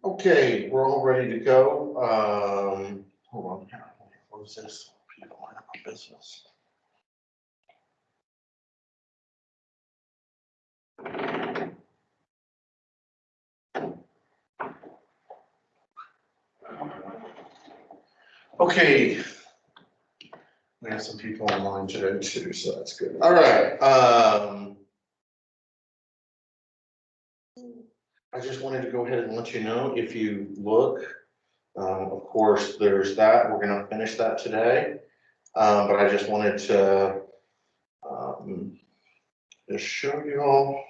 Okay, we're all ready to go. Hold on here. What is this? People line up on business. Okay. We have some people online today too, so that's good. All right. I just wanted to go ahead and let you know, if you look, of course, there's that. We're going to finish that today. But I just wanted to just show you all.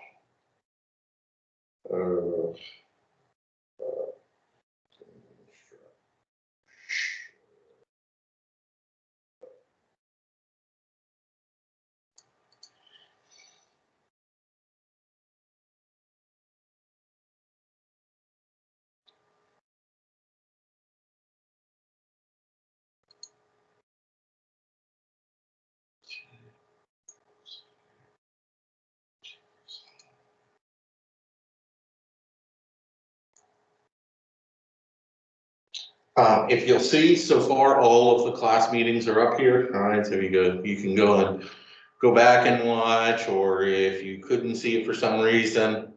If you'll see, so far, all of the class meetings are up here. All right, so you can go back and watch, or if you couldn't see it for some reason,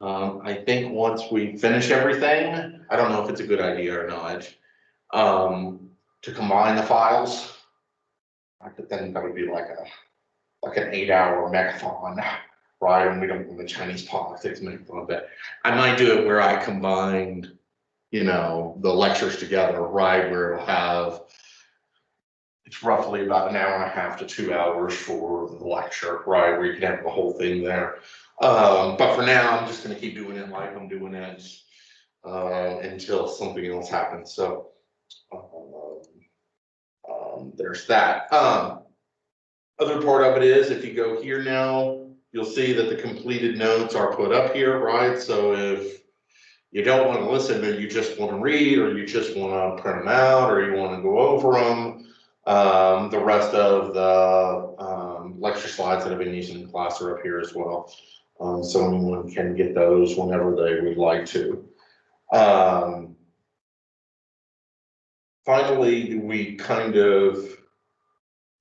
I think once we finish everything, I don't know if it's a good idea or not, to combine the files. I could then that would be like an 8-hour megathon, right? And we don't want the Chinese politics megathon, but I might do it where I combined, the lectures together, right, where it'll have, it's roughly about an hour and a half to 2 hours for the lecture, right, where you can have the whole thing there. But for now, I'm just going to keep doing it like I'm doing it until something else happens. So there's that. Other part of it is, if you go here now, you'll see that the completed notes are put up here, right? So if you don't want to listen, but you just want to read, or you just want to print them out, or you want to go over them, the rest of the lecture slides that I've been using in class are up here as well. So anyone can get those whenever they would like to. Finally, we kind of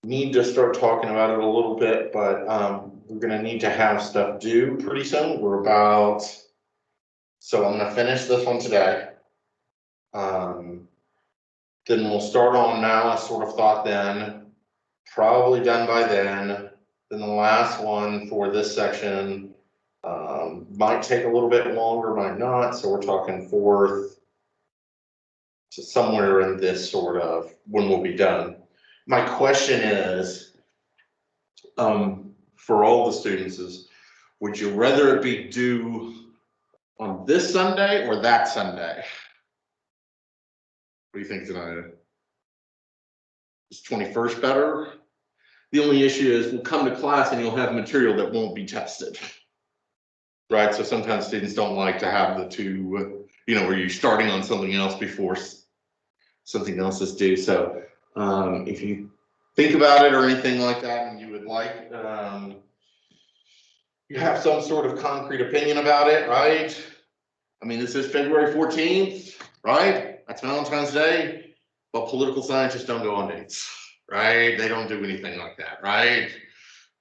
need to start talking about it a little bit, but we're going to need to have stuff due pretty soon. So I'm going to finish this one today. Then we'll start on now. I sort of thought then, probably done by then. Then the last one for this section might take a little bit longer, might not. So we're talking 4th to somewhere in this sort of when we'll be done. My question is, for all the students, is would you rather it be due on this Sunday or that Sunday? What do you think tonight? Is 21st better? The only issue is we'll come to class and you'll have material that won't be tested. Right, so sometimes students don't like to have the two, where you're starting on something else before something else is due. So if you think about it or anything like that, and you would like, you have some sort of concrete opinion about it, right? I mean, this is February 14th, right? That's Valentine's Day, but political scientists don't go on dates, right? They don't do anything like that, right?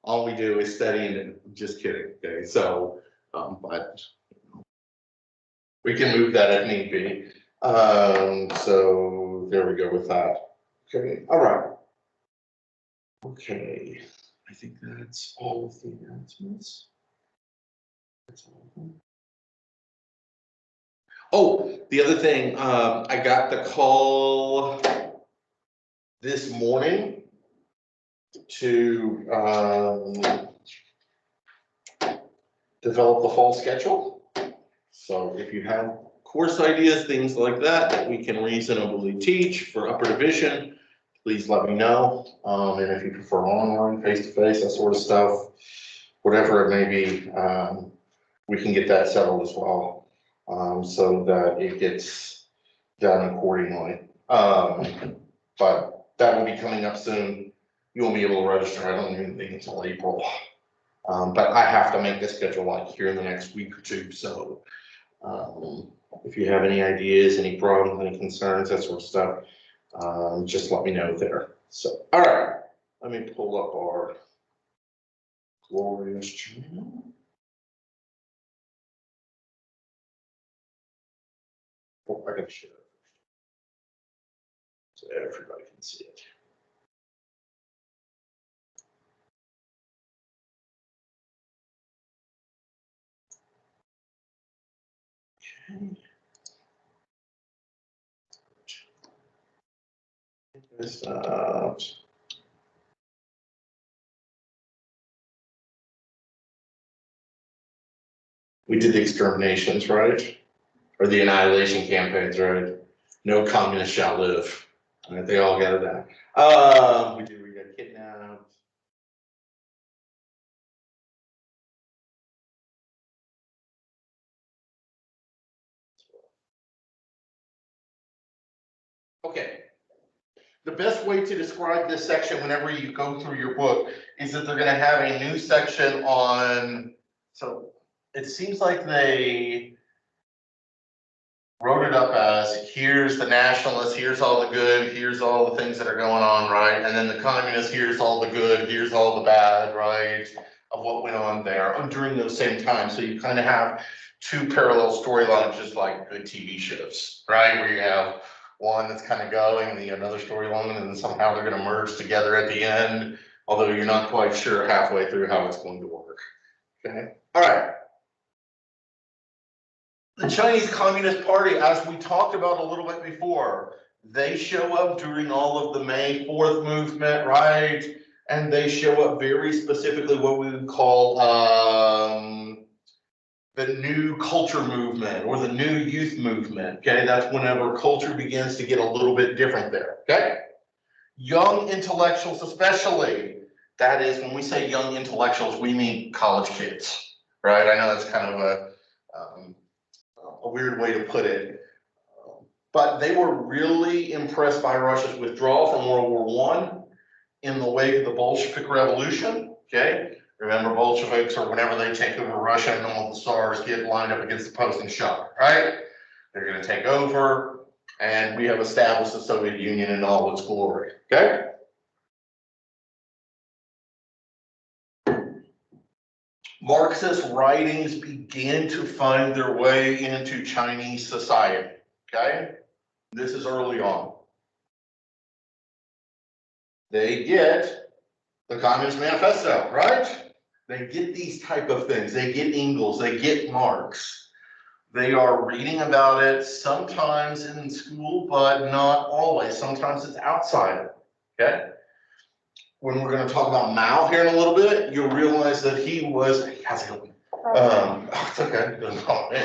All we do is study, and just kidding, okay? So, but we can move that if need be. So there we go with that. Okay, all right. Okay, I think that's all of the announcements. That's all of them. Oh, the other thing, I got the call this morning to develop the fall schedule. So if you have course ideas, things like that we can reasonably teach for upper division, please let me know. And if you prefer online, face-to-face, that sort of stuff, whatever it may be, we can get that settled as well. So that it gets done accordingly. But that will be coming up soon. You won't be able to register, I don't even think until April. But I have to make the schedule like here in the next week or two. So If you have any ideas, any problems, any concerns, that sort of stuff, just let me know there. So, all right, let me pull up our glorious channel. Oh, I gotta share it so everybody can see it. Okay. This out. We did the exterminations, right? Or the annihilation campaigns, right? No communist shall live. All right, they all got it down. We got kidnapped. Okay. The best way to describe this section whenever you go through your book is that they're gonna have a new section on, so it seems like they wrote it up as, here's the nationalists, here's all the good, here's all the things that are going on, right? And then the communists, here's all the good, here's all the bad, right? Of what went on there during those same times. So you kind of have two parallel storylines, just like good TV shows, right? Where you have one that's kind of going and the another storyline, and then somehow they're going to merge together at the end, although you're not quite sure halfway through how it's going to work. Okay. All right. The Chinese Communist Party, as we talked about a little bit before, they show up during all of the May 4th movement, right? And they show up very specifically what we would call the new culture movement or the new youth movement, okay? That's whenever culture begins to get a little bit different there, okay? Young intellectuals especially, that is, when we say young intellectuals, we mean college kids, right? I know that's kind of a weird way to put it. But they were really impressed by Russia's withdrawal from World War I in the wake of the Bolshevik Revolution, okay? Remember, Bolsheviks, or whenever they take over Russia and all the Tsars get lined up against the post and shot, right? They're gonna take over, and we have established the Soviet Union in all its glory, okay? Marxist writings began to find their way into Chinese society, okay? This is early on. They get the Communist Manifesto, right? They get these type of things. They get Engels, they get Marx. They are reading about it sometimes in school, but not always. Sometimes it's outside, okay? When we're going to talk about Mao here in a little bit, you'll realize that he was, how's it going? It's okay, doesn't call me.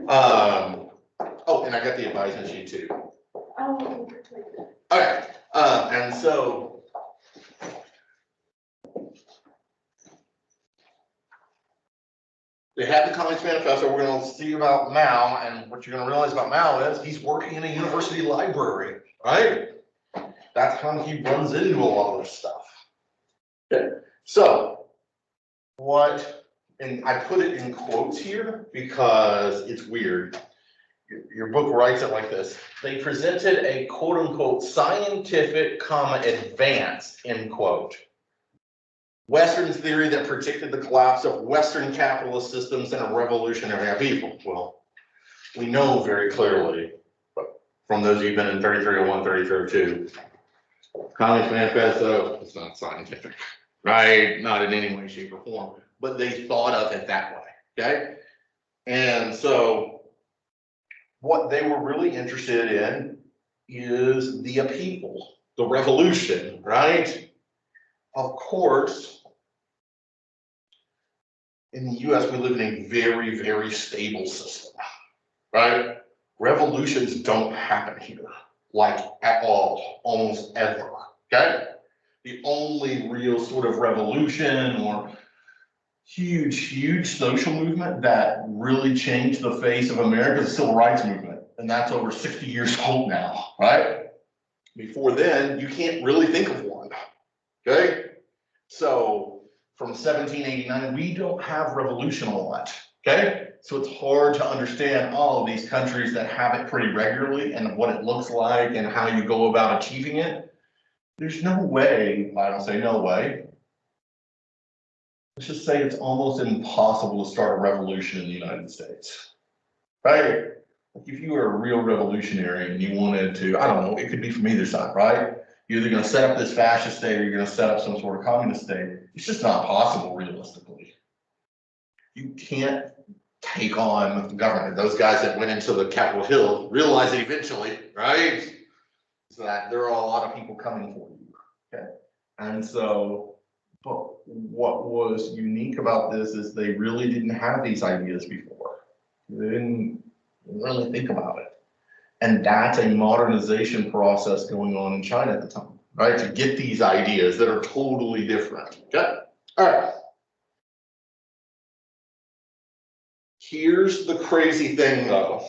Oh, and I got the advisement sheet too. Oh, okay, and so they have the Communist Manifesto. We're going to see about Mao, and what you're going to realize about Mao is he's working in a university library, right? That's how he runs into a lot of this stuff. Okay, so what, and I put it in quotes here because it's weird. Your book writes it like this. They presented a quote unquote scientific, advanced, end quote, Western theory that predicted the collapse of Western capitalist systems and a revolutionary upheaval. Well, we know very clearly, but from those of you who've been in 3301, 3302, Communist Manifesto, it's not scientific, right? Not in any way, shape, or form, but they thought of it that way, okay? And so what they were really interested in is the upheaval, the revolution, right? Of course, in the US, we live in a very, very stable system, right? Revolutions don't happen here, like at all, almost ever, okay? The only real sort of revolution or huge social movement that really changed the face of America is the civil rights movement. And that's over 60 years old now, right? Before then, you can't really think of one, okay? So from 1789, we don't have revolution a lot. Okay, so it's hard to understand all of these countries that have it pretty regularly and what it looks like and how you go about achieving it. There's no way, I don't say no way. Let's just say it's almost impossible to start a revolution in the United States, right? Like if you were a real revolutionary and you wanted to, I don't know, it could be from either side, right? You're either going to set up this fascist state or you're going to set up some sort of communist state. It's just not possible realistically. You can't take on the government. Those guys that went into the Capitol Hill realized it eventually, right? So that there are a lot of people coming for you, okay? And so, but what was unique about this is they really didn't have these ideas before. They didn't really think about it. And that's a modernization process going on in China at the time, right? To get these ideas that are totally different, okay? All right. Here's the crazy thing though.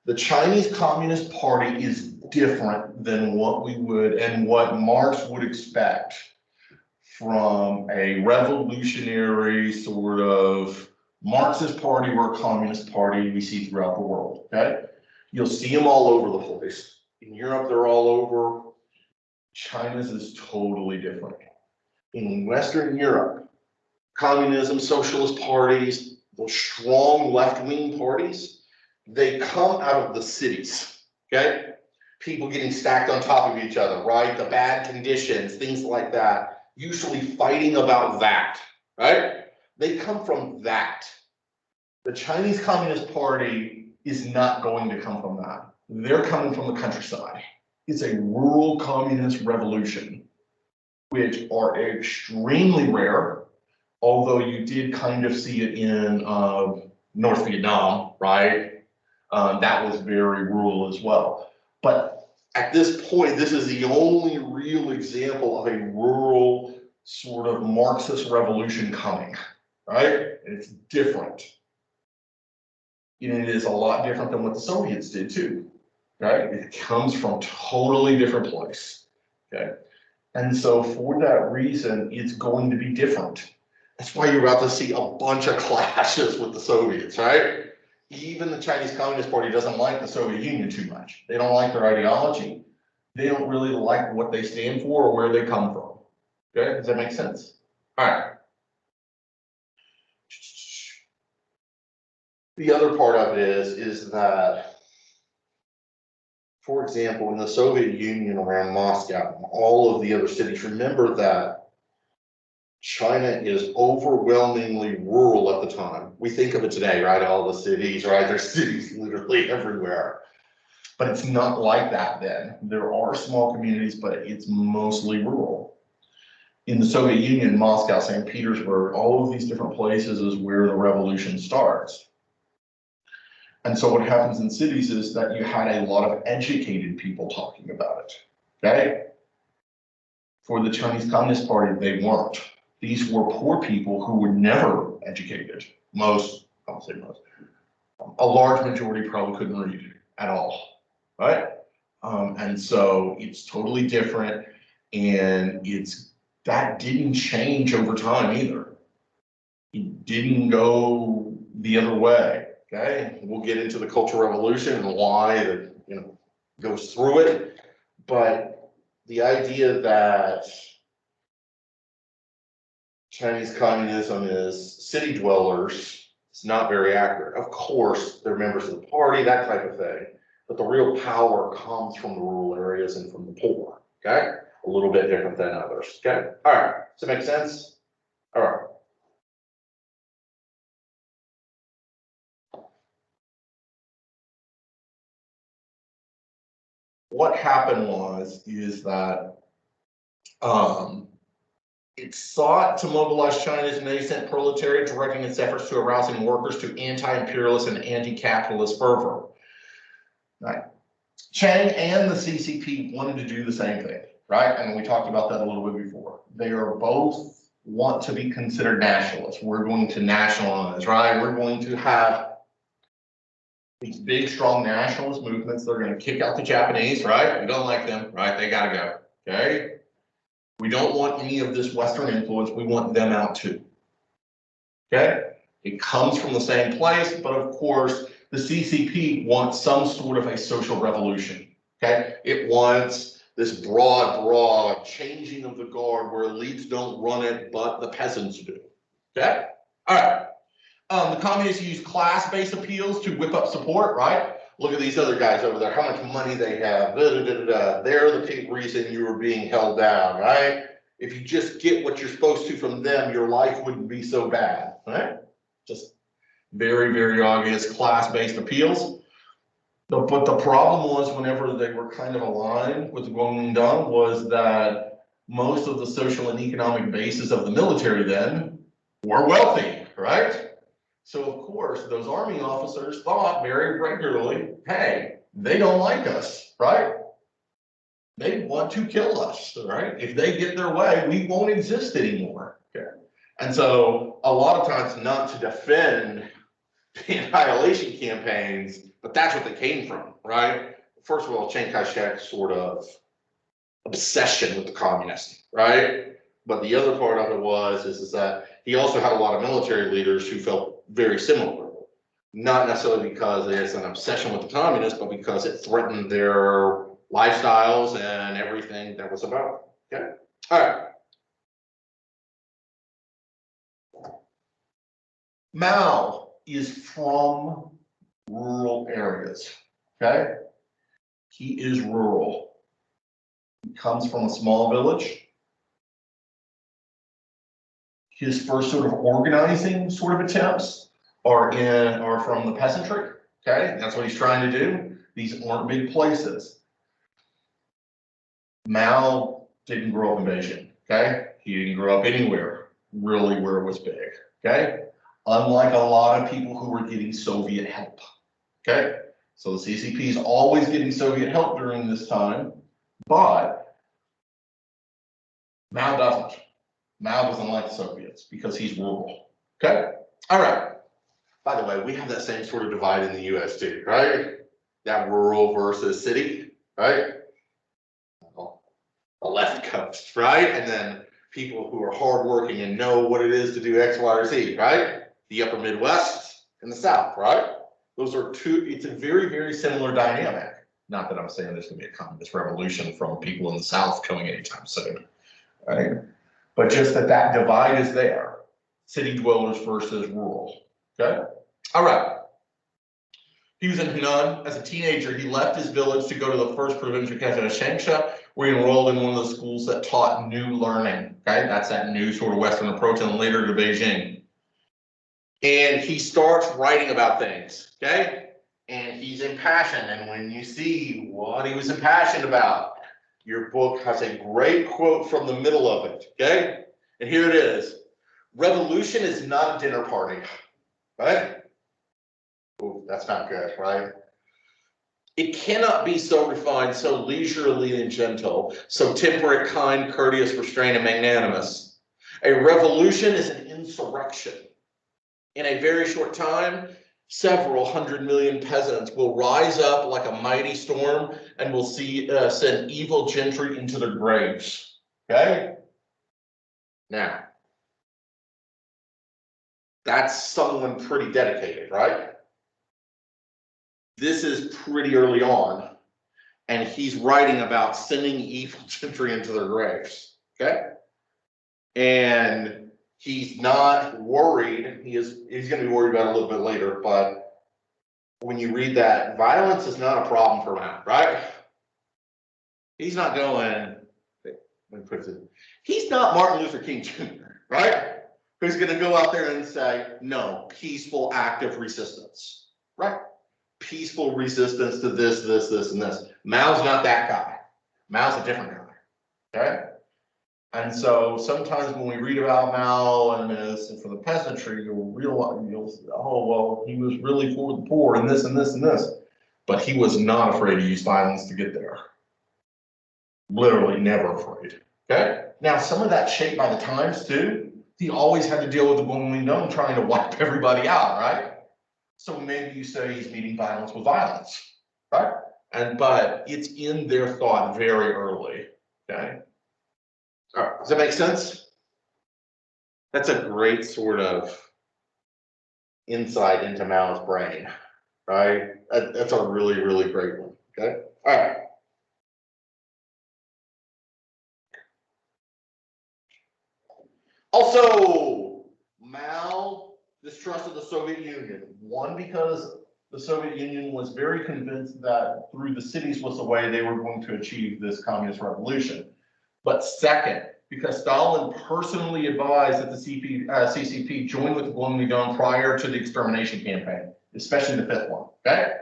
The Chinese Communist Party is different than what we would and what Marx would expect from a revolutionary sort of Marxist party or communist party we see throughout the world, okay? You'll see them all over the place. In Europe, they're all over. China's is totally different. In Western Europe, communism, socialist parties, those strong left-wing parties, they come out of the cities, okay? People getting stacked on top of each other, right? The bad conditions, things like that, usually fighting about that, right? They come from that. The Chinese Communist Party is not going to come from that. They're coming from the countryside. It's a rural communist revolution, which are extremely rare, although you did kind of see it in North Vietnam, right? That was very rural as well. But at this point, this is the only real example of a rural sort of Marxist revolution coming, right? And it's different. And it is a lot different than what the Soviets did too, right? It comes from a totally different place, okay? And so for that reason, it's going to be different. That's why you're about to see a bunch of clashes with the Soviets, right? Even the Chinese Communist Party doesn't like the Soviet Union too much. They don't like their ideology. They don't really like what they stand for or where they come from. Okay, does that make sense? All right. The other part of it is that, for example, in the Soviet Union around Moscow, and all of the other cities, remember that China is overwhelmingly rural at the time. We think of it today, right? All the cities, right? There's cities literally everywhere. But it's not like that then. There are small communities, but it's mostly rural. In the Soviet Union, Moscow, St. Petersburg, all of these different places is where the revolution starts. And so what happens in cities is that you had a lot of educated people talking about it, okay? For the Chinese Communist Party, they weren't. These were poor people who were never educated. Most, I won't say most, a large majority probably couldn't read at all, right? And so it's totally different, and that didn't change over time either. It didn't go the other way, okay? We'll get into the Cultural Revolution and why that, goes through it, but the idea that Chinese communism is city dwellers is not very accurate. Of course, they're members of the party, that type of thing, but the real power comes from the rural areas and from the poor, okay? A little bit different than others, okay? All right, does that make sense? All right. What happened is that it sought to mobilize China's nascent proletariat, directing its efforts to arousing workers to anti-imperialist and anti-capitalist fervor. Right. Chiang and the CCP wanted to do the same thing, right? And we talked about that a little bit before. They are both want to be considered nationalists. We're going to nationalize, right? We're going to have these big, strong nationalist movements. They're going to kick out the Japanese, right? We don't like them, right? They got to go, okay? We don't want any of this Western influence. We want them out too, okay? It comes from the same place, but of course, the CCP wants some sort of a social revolution, okay? It wants this broad changing of the guard where elites don't run it, but the peasants do, okay? All right. The communists use class-based appeals to whip up support, right? Look at these other guys over there, how much money they have, They're the reason you were being held down, right? If you just get what you're supposed to from them, your life wouldn't be so bad, right? Just very obvious class-based appeals. But the problem was whenever they were kind of aligned with the Guomindang was that most of the social and economic bases of the military then were wealthy, right? So of course, those army officers thought very regularly, hey, they don't like us, right? They want to kill us, right? If they get their way, we won't exist anymore. Okay. And so a lot of times not to defend the annihilation campaigns, but that's what they came from, right? First of all, Chiang Kai-shek's sort of obsession with the communists, right? But the other part of it is that he also had a lot of military leaders who felt very similar. Not necessarily because there's an obsession with the communists, but because it threatened their lifestyles and everything that was about. Okay. All right. Mao is from rural areas. Okay. He is rural. He comes from a small village. His first sort of organizing sort of attempts are from the peasantry. Okay. That's what he's trying to do. These aren't big places. Mao didn't grow up in Beijing, okay? He didn't grow up anywhere really where it was big, okay? Unlike a lot of people who were getting Soviet help, okay? So the CCP is always getting Soviet help during this time, but Mao doesn't. Mao doesn't like the Soviets because he's rural, okay? All right. By the way, we have that same sort of divide in the US too, right? That rural versus city, right? The left coast, right? And then people who are hardworking and know what it is to do X, Y, or Z, right? The upper Midwest and the South, right? Those are two, it's a very similar dynamic. Not that I'm saying there's gonna be a communist revolution from people in the South coming anytime soon, right? But just that divide is there. City dwellers versus rural, okay? All right. He was in Henan. As a teenager, he left his village to go to the first provincial capital, Shangsha, where he enrolled in one of the schools that taught new learning. Okay, that's that new sort of Western approach, and later to Beijing. And he starts writing about things. Okay, and he's impassioned. And when you see what he was impassioned about, your book has a great quote from the middle of it. Okay, and here it is: "Revolution is not a dinner party." Right? Ooh, that's not good, right? It cannot be so refined, so leisurely and gentle, so temperate, kind, courteous, restrained, and magnanimous. A revolution is an insurrection. In a very short time, several 100 million peasants will rise up like a mighty storm and will send evil gentry into their graves. Okay? Now, that's someone pretty dedicated, right? This is pretty early on, and he's writing about sending evil gentry into their graves, okay? And he's not worried, he's gonna be worried about it a little bit later, but when you read that, violence is not a problem for Mao, right? He's not going, he's not Martin Luther King Jr., right? Who's gonna go out there and say, no, peaceful, active resistance, right? Peaceful resistance to this, and this. Mao's not that guy. Mao's a different guy, okay? And so sometimes when we read about Mao and this and for the peasantry, you'll realize, oh, well, he was really for the poor and this and this and this. But he was not afraid to use violence to get there. Literally never afraid, okay? Now, some of that's shaped by the times too. He always had to deal with the Guomindang trying to wipe everybody out, right? So maybe you say he's meeting violence with violence, right? But it's in their thought very early, okay? All right, does that make sense? That's a great sort of insight into Mao's brain, right? That's a really, really great one, okay? All right. Also, Mao distrusted the Soviet Union. One, because the Soviet Union was very convinced that through the cities was the way they were going to achieve this communist revolution. But second, because Stalin personally advised that the CCP join with the Kuomintang prior to the extermination campaign, especially the fifth one, okay?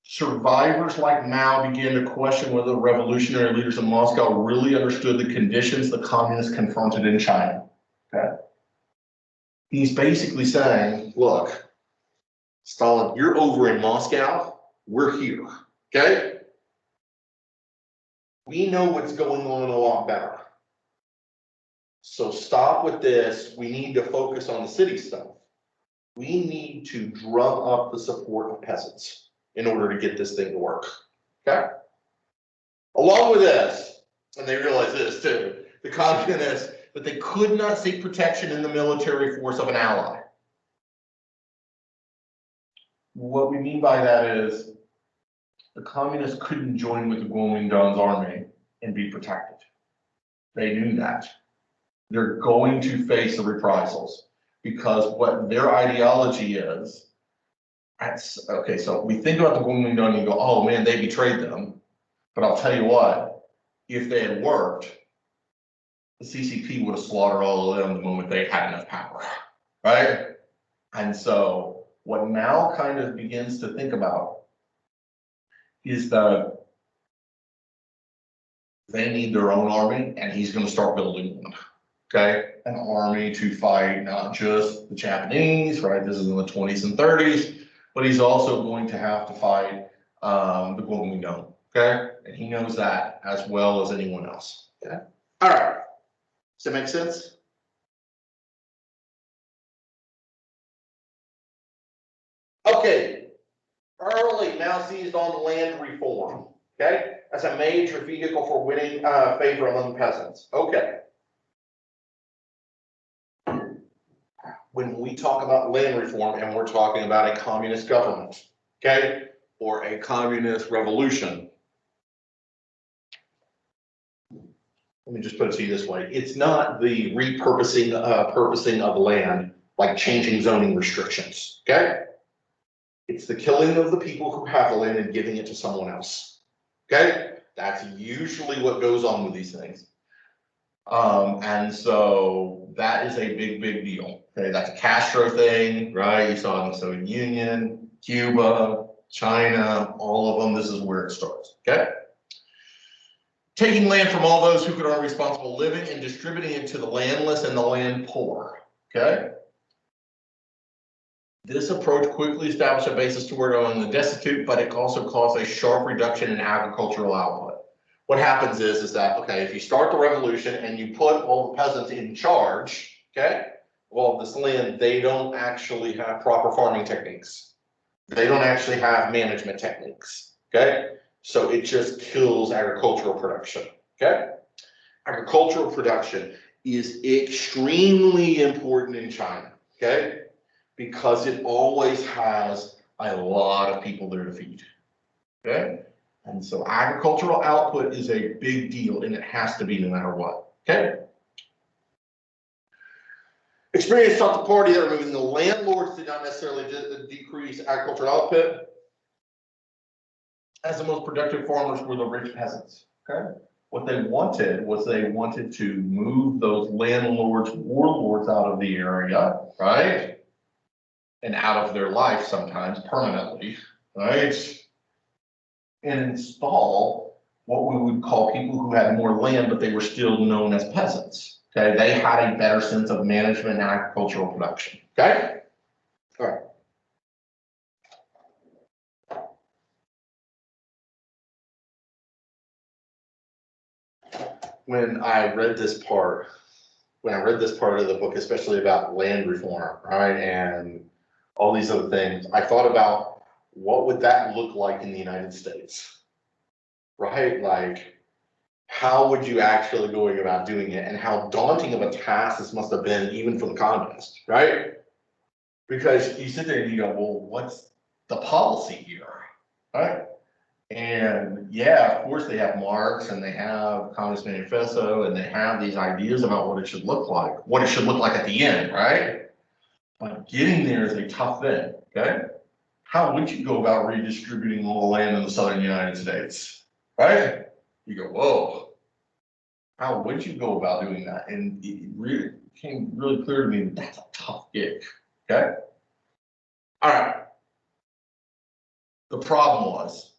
Survivors like Mao began to question whether the revolutionary leaders in Moscow really understood the conditions the communists confronted in China, okay? He's basically saying, look, Stalin, you're over in Moscow, we're here, okay? We know what's going on a lot better. So stop with this. We need to focus on the city stuff. We need to drum up the support of peasants in order to get this thing to work, okay? Along with this, and they realize this too, the communists, that they could not seek protection in the military force of an ally. What we mean by that is the communists couldn't join with the Kuomintang's army and be protected. They knew that. They're going to face the reprisals because what their ideology is, okay, so we think about the Kuomintang and you go, oh man, they betrayed them. But I'll tell you what, if they had worked, the CCP would have slaughtered all of them the moment they had enough power, right? And so what Mao kind of begins to think about is that they need their own army, and he's going to start building one, okay? An army to fight not just the Japanese, right? This is in the 20s and 30s, but he's also going to have to fight the Kuomintang, okay? And he knows that as well as anyone else, okay? All right. Does that make sense? Okay. Early, Mao seized on land reform, okay? As a major vehicle for winning favor among peasants. Okay. When we talk about land reform and we're talking about a communist government, okay, or a communist revolution, let me just put it to you this way. It's not the purposing of land, like changing zoning restrictions, okay? It's the killing of the people who have the land and giving it to someone else, okay? That's usually what goes on with these things. And so that is a big, big deal. Okay, that's a Castro thing, right? You saw it in the Soviet Union, Cuba, China, all of them. This is where it starts, okay? Taking land from all those who could earn responsible living and distributing it to the landless and the land poor, okay? This approach quickly established a basis toward owning the destitute, but it also caused a sharp reduction in agricultural output. What happens is that, okay, if you start the revolution and you put all the peasants in charge, okay, well, this land, they don't actually have proper farming techniques. They don't actually have management techniques, okay? So it just kills agricultural production, okay? Agricultural production is extremely important in China, okay? Because it always has a lot of people there to feed, okay? And so agricultural output is a big deal, and it has to be no matter what, okay? Experience taught the party that removing the landlords did not necessarily decrease agricultural output, as the most productive farmers were the rich peasants, okay? What they wanted was they wanted to move those landlords, warlords out of the area, right? And out of their life sometimes permanently, right? And install what we would call people who had more land, but they were still known as peasants. Okay, they had a better sense of management and agricultural production. Okay, all right. When I read this part of the book, especially about land reform, right, and all these other things, I thought about what would that look like in the United States, right? Like, how would you actually going about doing it, and how daunting of a task this must have been even for the communists, right? Because you sit there and you go, well, what's the policy here, right? And yeah, of course they have Marx and they have Communist Manifesto and they have these ideas about what it should look like, at the end, right? But getting there is a tough thing, okay? How would you go about redistributing all the land in the southern United States, right? You go, whoa, how would you go about doing that? And it really became really clear to me that that's a tough gig, okay? All right. The problem was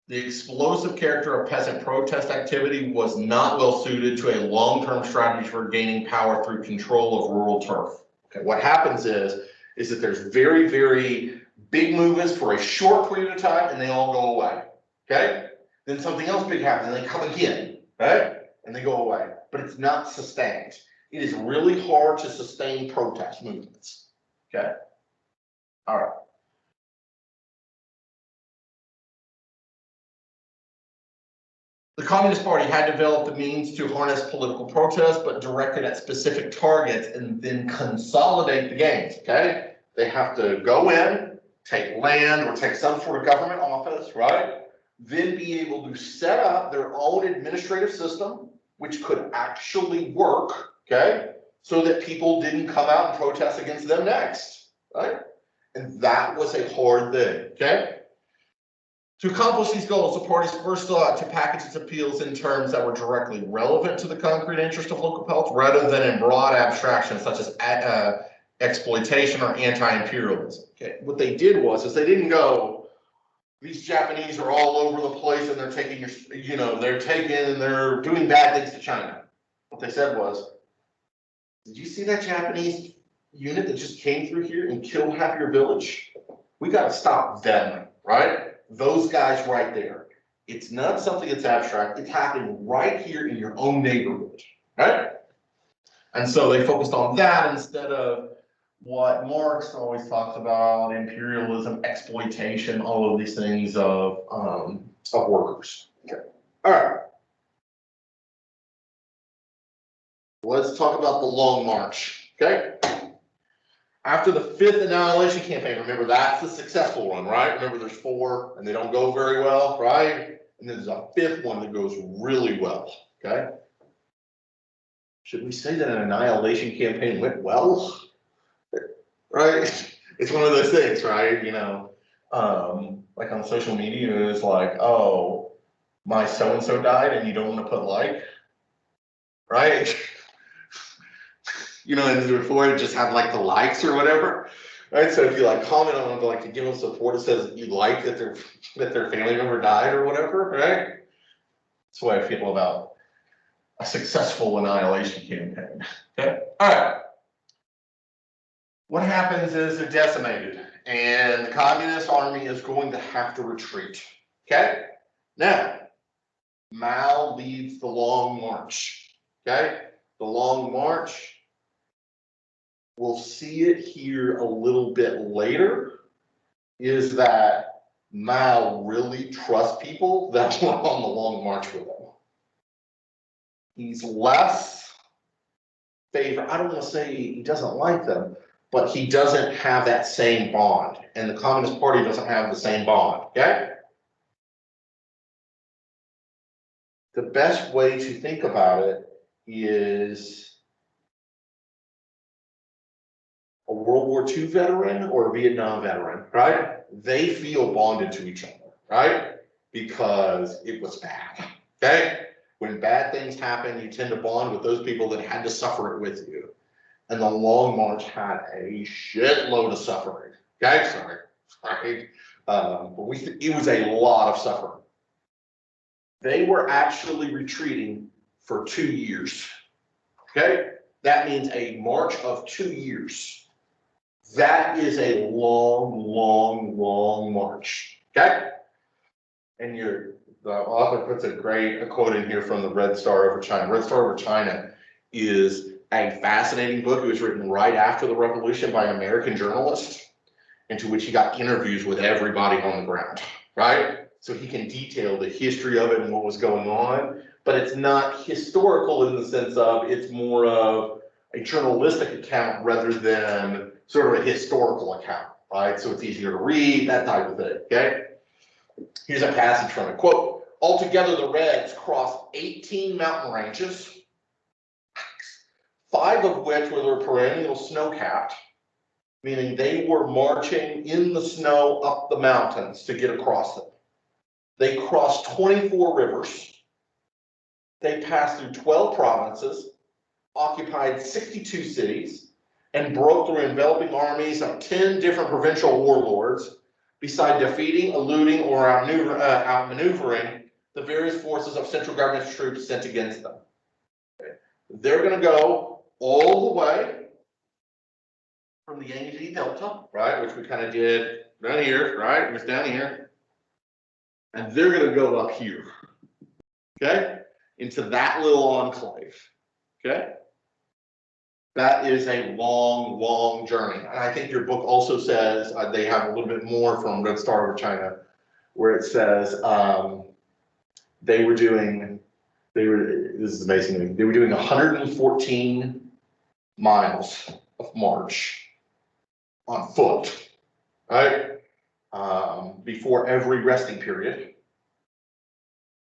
the explosive character of peasant protest activity was not well suited to a long-term strategy for gaining power through control of rural turf. Okay, what happens is that there's very, very big movements for a short period of time and they all go away. Okay? Then something else big happens and they come again, right? And they go away. But it's not sustained. It is really hard to sustain protest movements. Okay? All right. The Communist Party had developed the means to harness political protest, but directed at specific targets and then consolidate the gains, okay? They have to go in, take land or take some sort of government office, right? Then be able to set up their own administrative system, which could actually work, okay? So that people didn't come out and protest against them next, right? And that was a hard thing, okay? To accomplish these goals, the parties first sought to package its appeals in terms that were directly relevant to the concrete interest of local pelts, rather than in broad abstractions such as exploitation or anti-imperialism. Okay, what they did was they didn't go, these Japanese are all over the place and they're taking your, they're taking and they're doing bad things to China. What they said was, did you see that Japanese unit that just came through here and killed half your village? We got to stop them, right? Those guys right there. It's not something that's abstract. It's happening right here in your own neighborhood, right? And so they focused on that instead of what Marx always talks about: imperialism, exploitation, all of these things of workers. Okay. All right. Let's talk about the Long March. Okay. After the 5th annihilation campaign, remember that's the successful one, right? Remember there's 4 and they don't go very well, right? And then there's a 5th one that goes really well, okay? Should we say that an annihilation campaign went well? Right? It's one of those things, right? Like on social media, it's like, oh, my so-and-so died and you don't want to put like, right? And before it just had like the likes or whatever, right? So if you like comment on them, like to give them support, it says you like that their family member died or whatever, right? That's the way I feel about a successful annihilation campaign. Okay, all right. What happens is they're decimated, and the communist army is going to have to retreat. Okay, now Mao leads the Long March. Okay, the Long March. We'll see it here a little bit later, is that Mao really trusts people that went on the Long March with him. He's less favorite. I don't want to say he doesn't like them, but he doesn't have that same bond. And the Communist Party doesn't have the same bond, okay? The best way to think about it is a World War II veteran or a Vietnam veteran, right? They feel bonded to each other, right? Because it was bad, okay? When bad things happen, you tend to bond with those people that had to suffer it with you. And the Long March had a shitload of suffering, okay? Sorry, right? But it was a lot of suffering. They were actually retreating for 2 years, okay? That means a march of 2 years. That is a long, long, long march, okay? And the author puts a quote in here from the Red Star Over China. Red Star Over China is a fascinating book. It was written right after the revolution by an American journalist, into which he got interviews with everybody on the ground, right? So he can detail the history of it and what was going on, but it's not historical in the sense of it's more of a journalistic account rather than sort of a historical account, right? So it's easier to read, that type of thing, okay? Here's a passage from it, quote, altogether the Reds crossed 18 mountain ranges, 5 of which were perennial snow-capped, meaning they were marching in the snow up the mountains to get across them. They crossed 24 rivers. They passed through 12 provinces, occupied 62 cities, and broke through enveloping armies of 10 different provincial warlords, beside defeating, eluding, or outmaneuvering the various forces of central government's troops sent against them. Okay. They're going to go all the way from the Yangtze Delta, right, which we kind of did down here, right, it was down here, and they're going to go up here, okay, into that little enclave, okay? That is a long, long journey. And I think your book also says they have a little bit more from Red Star over China, where it says this is amazing, they were doing 114 miles of march on foot, right? Before every resting period.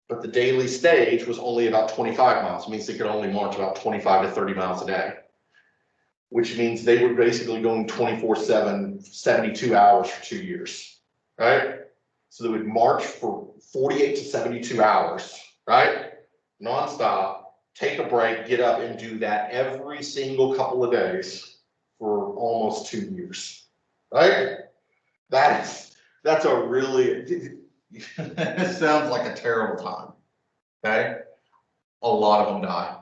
But the daily stage was only about 25 miles. It means they could only march about 25 to 30 miles a day, which means they were basically going 24/7, 72 hours for 2 years, right? So they would march for 48 to 72 hours, right? Nonstop, take a break, get up and do that every single couple of days for almost 2 years, right? That's a really, it sounds like a terrible time, okay? A lot of them die,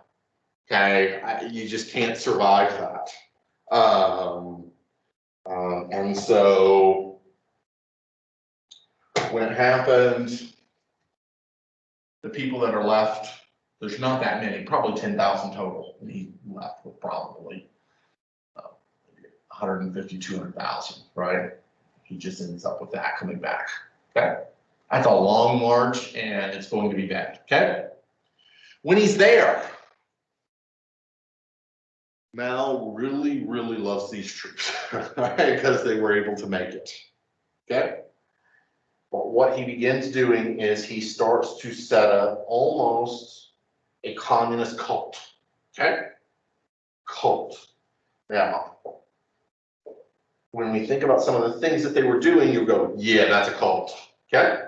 okay? You just can't survive that. And so when it happened, the people that are left, there's not that many, probably 10,000 total. And he left with probably 150, 200,000, right? He just ends up with that coming back, okay? That's a long march and it's going to be bad, okay? When he's there, Mao really, really loves these troops, right? Because they were able to make it, okay? But what he begins doing is he starts to set up almost a communist cult, okay? Cult. Now, when we think about some of the things that they were doing, you go, yeah, that's a cult, okay?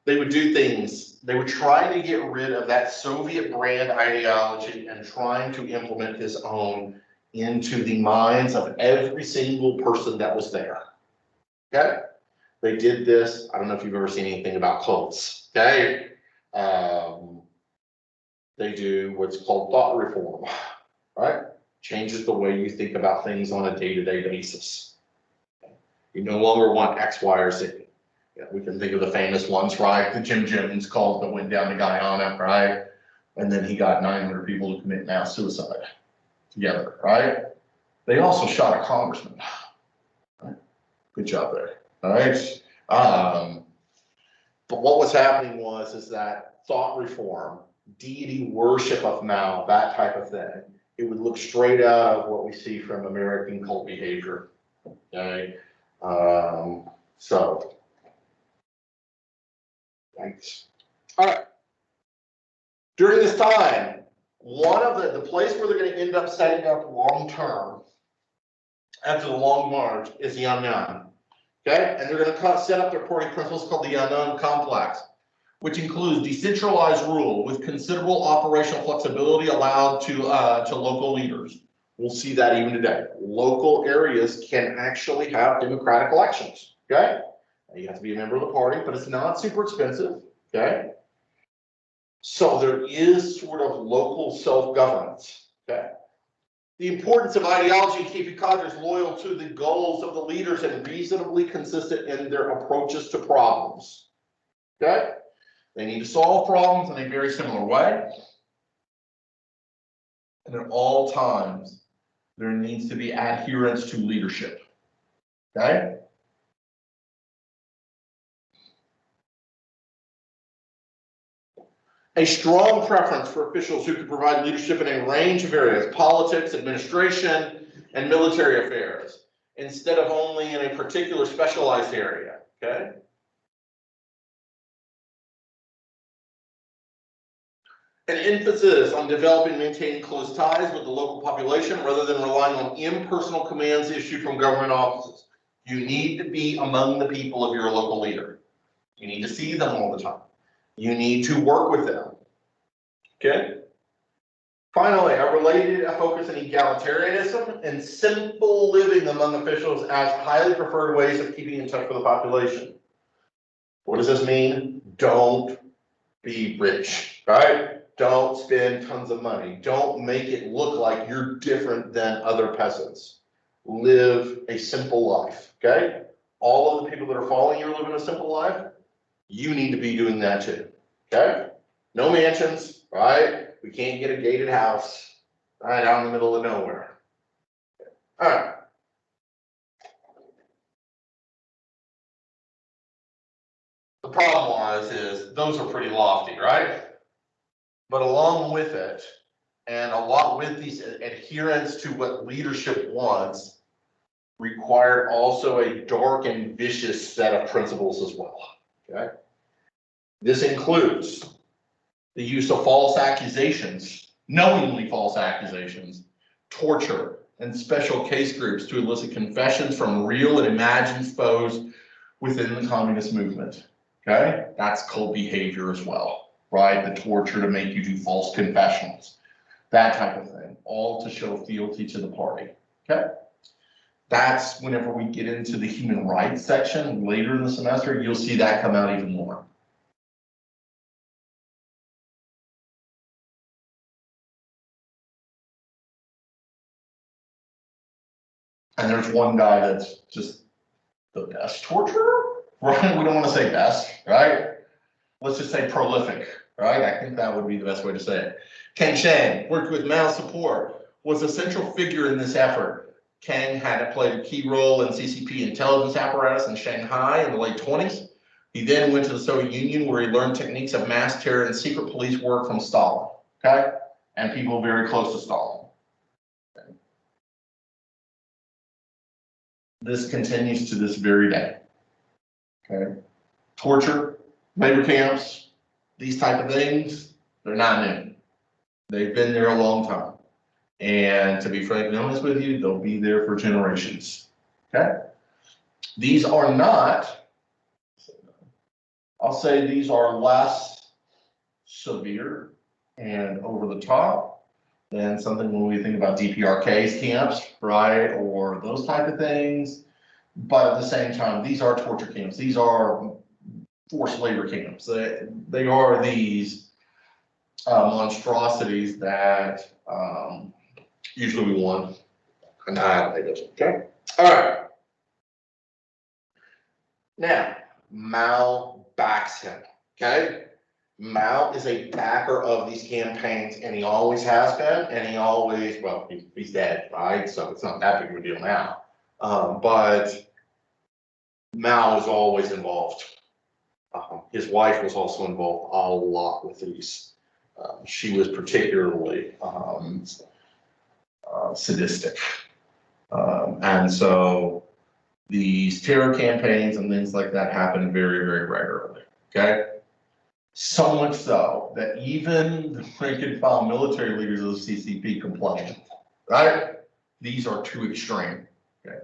They would do things, they were trying to get rid of that Soviet brand ideology and trying to implement his own into the minds of every single person that was there, okay? They did this, I don't know if you've ever seen anything about cults, okay? They do what's called thought reform, right? Changes the way you think about things on a day-to-day basis. You no longer want X, Y, or Z. Yeah, we can think of the famous ones, right? The Jim Jones cult that went down to Guyana, right? And then he got 900 people to commit mass suicide together, right? They also shot a congressman. Right? Good job there, all right? But what was happening is that thought reform, deity worship of Mao, that type of thing, it would look straight out of what we see from American cult behavior, okay? So, thanks. All right. During this time, one of the place where they're going to end up setting up long term after the long march is Yan'an. Okay, and they're going to set up their party principles called the Yan'an complex, which includes decentralized rule with considerable operational flexibility allowed to local leaders. We'll see that even today. Local areas can actually have democratic elections. Okay, you have to be a member of the party, but it's not super expensive. Okay. So there is sort of local self-governance, okay? The importance of ideology, keeping cadres loyal to the goals of the leaders and reasonably consistent in their approaches to problems, okay? They need to solve problems in a very similar way. And at all times, there needs to be adherence to leadership, okay? A strong preference for officials who can provide leadership in a range of areas, politics, administration, and military affairs, instead of only in a particular specialized area, okay? An emphasis on developing and maintaining close ties with the local population rather than relying on impersonal commands issued from government offices. You need to be among the people of your local leader. You need to see them all the time. You need to work with them. Okay? Finally, a focus on egalitarianism and simple living among officials as highly preferred ways of keeping in touch with the population. What does this mean? Don't be rich, right? Don't spend tons of money. Don't make it look like you're different than other peasants. Live a simple life, okay? All of the people that are following you are living a simple life. You need to be doing that too, okay? No mansions, right? We can't get a gated house right out in the middle of nowhere. All right. The problem is those are pretty lofty, right? But along with it, and a lot with these adherence to what leadership wants, required also a dark and vicious set of principles as well, okay? This includes the use of false accusations, knowingly false accusations, torture, and special case groups to elicit confessions from real and imagined foes within the communist movement, okay? That's cult behavior as well, right? The torture to make you do false confessions, that type of thing, all to show fealty to the party, okay? That's whenever we get into the human rights section later in the semester, you'll see that come out even more. And there's one guy that's just the best torturer, right? We don't want to say best, right? Let's just say prolific, right? I think that would be the best way to say it. Ken Shang worked with Mao's support, was a central figure in this effort. Kang had played a key role in CCP intelligence apparatus in Shanghai in the late 20s. He then went to the Soviet Union where he learned techniques of mass terror and secret police work from Stalin, okay? And people very close to Stalin. Okay. This continues to this very day, okay? Torture, labor camps, these type of things, they're not new. They've been there a long time. And to be frankly honest with you, they'll be there for generations, okay? These are not, I'll say these are less severe and over the top than something when we think about DPRK's camps, right? Or those type of things. But at the same time, these are torture camps. These are forced labor camps. They are these monstrosities that usually we want annihilated, okay? All right. Now, Mao backs him, okay? Mao is a backer of these campaigns, and he always has been, and he always, well, he's dead, right? So it's not that big of a deal now. But Mao is always involved. His wife was also involved a lot with these. She was particularly sadistic. And so these terror campaigns and things like that happen very, very regularly, okay? So much so that even the rank and file military leaders of the CCP complain, right? These are too extreme, okay?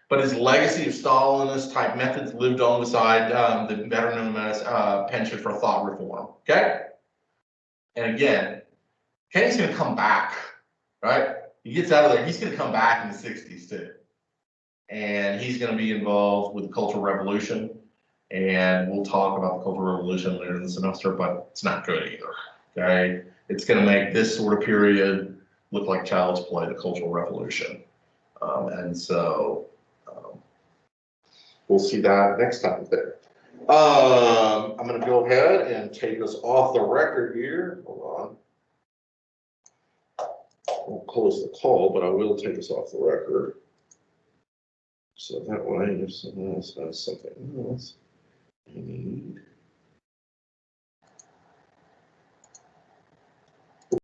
But his legacy of Stalinist type methods lived on beside the better known as penchant for thought reform, okay? And again, Kenny's gonna come back, right? He gets out of there, he's gonna come back in the 60s too. And he's gonna be involved with the Cultural Revolution. And we'll talk about the Cultural Revolution later in the semester, but it's not good either, okay? It's gonna make this sort of period look like child's play, the Cultural Revolution. And so we'll see that next time there. I'm gonna go ahead and take us off the record here. Hold on. I won't close the call, but I will take us off the record. So that way, if someone else has something else, I need